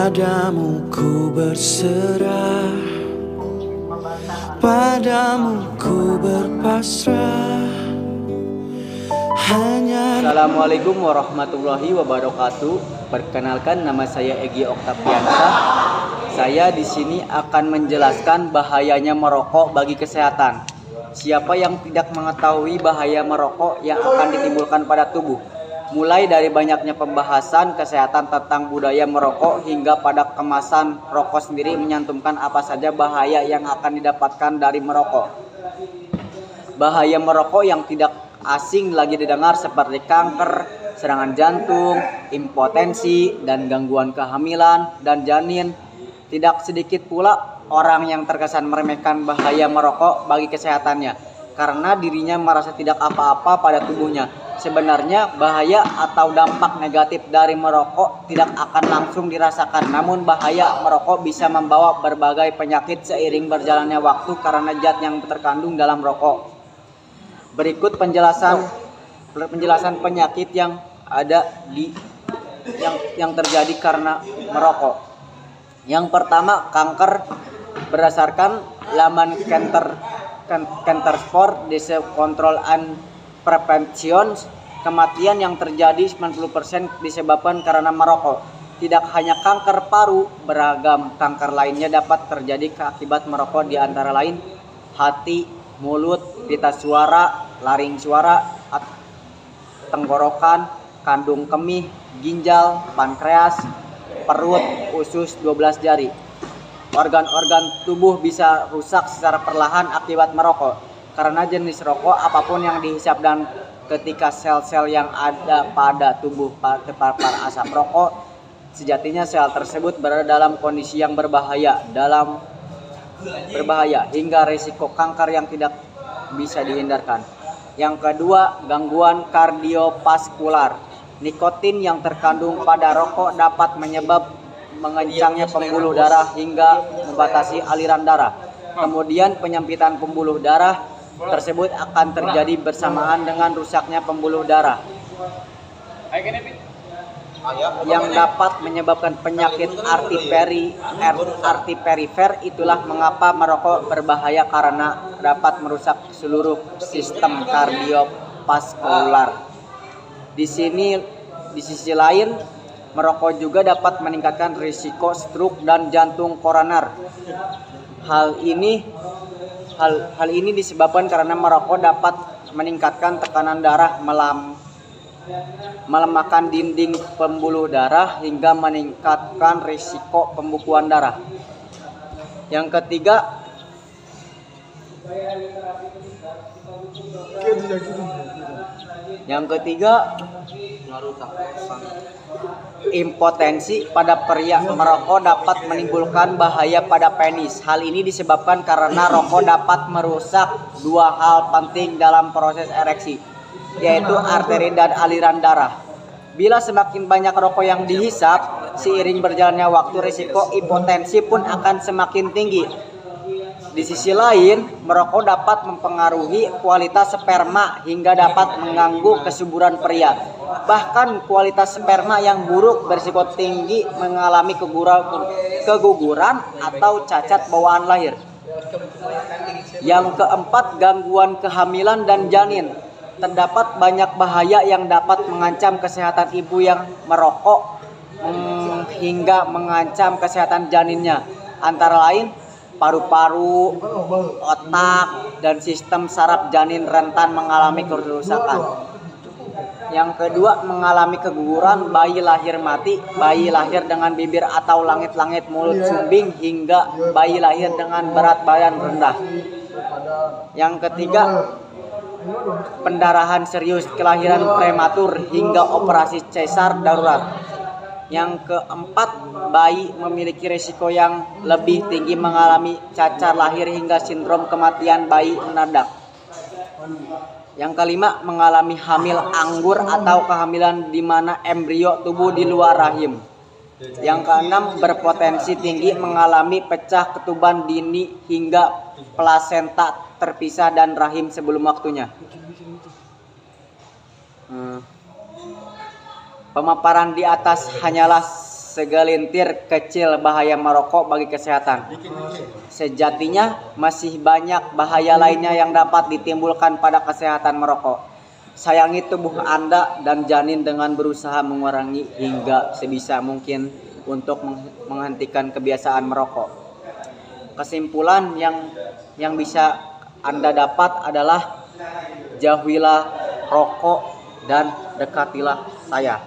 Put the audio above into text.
Padamu ku berserah, padamu ku berpasrah. Assalamualaikum warahmatullahi wabarakatuh. Perkenalkan, nama saya Egy Oktaviansyah. Saya di sini akan menjelaskan bahayanya merokok bagi kesehatan. Siapa yang tidak mengetahui bahaya merokok yang akan ditimbulkan pada tubuh? Mulai dari banyaknya pembahasan kesehatan tentang budaya merokok hingga pada kemasan rokok sendiri menyantumkan apa saja bahaya yang akan didapatkan dari merokok. Bahaya merokok yang tidak asing lagi didengar seperti kanker, serangan jantung, impotensi, dan gangguan kehamilan dan janin. Tidak sedikit pula orang yang terkesan meremehkan bahaya merokok bagi kesehatannya karena dirinya merasa tidak apa-apa pada tubuhnya. Sebenarnya bahaya atau dampak negatif dari merokok tidak akan langsung dirasakan, namun bahaya merokok bisa membawa berbagai penyakit seiring berjalannya waktu karena zat yang terkandung dalam rokok. Berikut penjelasan penyakit yang ada yang terjadi karena merokok. Yang pertama, kanker. Berdasarkan laman Cancer Control and Prevention, kematian yang terjadi 90% disebabkan karena merokok. Tidak hanya kanker paru, beragam kanker lainnya dapat terjadi akibat merokok, di antara lain hati, mulut, pita suara, laring suara, tenggorokan, kandung kemih, ginjal, pankreas, perut, usus 12 jari. Organ-organ tubuh bisa rusak secara perlahan akibat merokok. Karena jenis rokok apapun yang dihisap dan ketika sel-sel yang ada pada tubuh terpapar asap rokok, sejatinya sel tersebut berada dalam kondisi yang berbahaya hingga risiko kanker yang tidak bisa dihindarkan. Yang kedua, gangguan kardiovaskular. Nikotin yang terkandung pada rokok dapat mengencangnya pembuluh darah hingga membatasi aliran darah. Kemudian penyempitan pembuluh darah tersebut akan terjadi bersamaan dengan rusaknya pembuluh darah yang dapat menyebabkan penyakit arti perifer. Itulah mengapa merokok berbahaya karena dapat merusak seluruh sistem kardiovaskular. Di sisi lain, merokok juga dapat meningkatkan risiko stroke dan jantung koroner. Hal ini disebabkan karena merokok dapat meningkatkan tekanan darah, melemahkan dinding pembuluh darah hingga meningkatkan risiko pembekuan darah. Yang ketiga, impotensi pada pria. Merokok dapat menimbulkan bahaya pada penis. Hal ini disebabkan karena rokok dapat merusak dua hal penting dalam proses ereksi, yaitu arteri dan aliran darah. Bila semakin banyak rokok yang dihisap, seiring berjalannya waktu risiko impotensi pun akan semakin tinggi. Di sisi lain, merokok dapat mempengaruhi kualitas sperma hingga dapat mengganggu kesuburan pria. Bahkan kualitas sperma yang buruk berisiko tinggi mengalami keguguran atau cacat bawaan lahir. Yang keempat, gangguan kehamilan dan janin. Terdapat banyak bahaya yang dapat mengancam kesehatan ibu yang merokok hingga mengancam kesehatan janinnya, antara lain paru-paru, otak, dan sistem saraf janin rentan mengalami kerusakan. Yang kedua, mengalami keguguran. Bayi lahir mati, bayi lahir dengan bibir atau langit-langit, mulut sumbing, hingga bayi lahir dengan berat badan rendah. Yang ketiga, pendarahan serius, kelahiran prematur, hingga operasi cesar darurat. Yang keempat, bayi memiliki risiko yang lebih tinggi mengalami cacar lahir hingga sindrom kematian bayi menadak. Yang kelima, mengalami hamil anggur atau kehamilan di mana embrio tumbuh di luar rahim. Yang keenam, berpotensi tinggi mengalami pecah ketuban dini hingga plasenta terpisah dan rahim sebelum waktunya. Pemaparan di atas hanyalah segelintir kecil bahaya merokok bagi kesehatan. Sejatinya masih banyak bahaya lainnya yang dapat ditimbulkan pada kesehatan merokok. Sayangi tubuh Anda dan janin dengan berusaha mengurangi hingga sebisa mungkin untuk menghentikan kebiasaan merokok. Kesimpulan yang bisa Anda dapat adalah jauhilah rokok dan dekatilah saya.